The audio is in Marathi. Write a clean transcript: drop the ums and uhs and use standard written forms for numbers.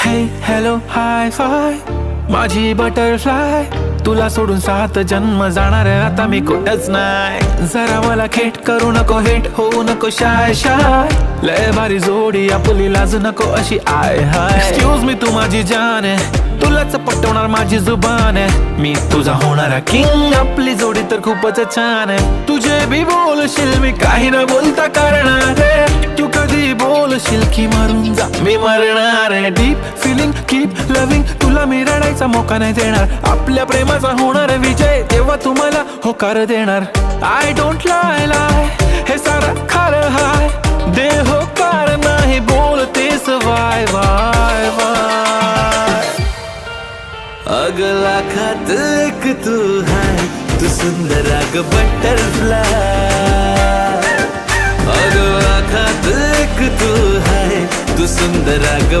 हे हॅलो हाय फाय माझी बटरफ्लाय, तुला सोडून 7 जन्म जाणार आता मी कुठंच नाही. जरा मला खेट करू नको, हेट होऊ नको शाय शाय, लय भारी जोडी आपली लाज नको अशी आय हाय. एक्सक्यूज मी तू माझी जान आहे, तुलाच पटवणार माझी जुबान आहे, मी तुझा होणारा किंग, आपली जोडी तर खूपच छान आहे. तुझे भी बोलशील मी काही न बोलता करणार आहे, तू कधी बोलशील की मरून जा मी मरणार आहे. डीप फिलिंग कीप लविंग, तुला मी रडायचा मोका नाही देणार, आपल्या प्रेमाचा होणार विजय तेव्हा तुम्हाला होकार देणार. आय डोंट लाय लाय हे सारं खरं हाय, दे होकार नाही बोलतेस वाय वाय वाय. अगला खात एक तू है, तू सुंदर अग बटरफ्लाय. अगला खात एक तू है, तू सुंदर अग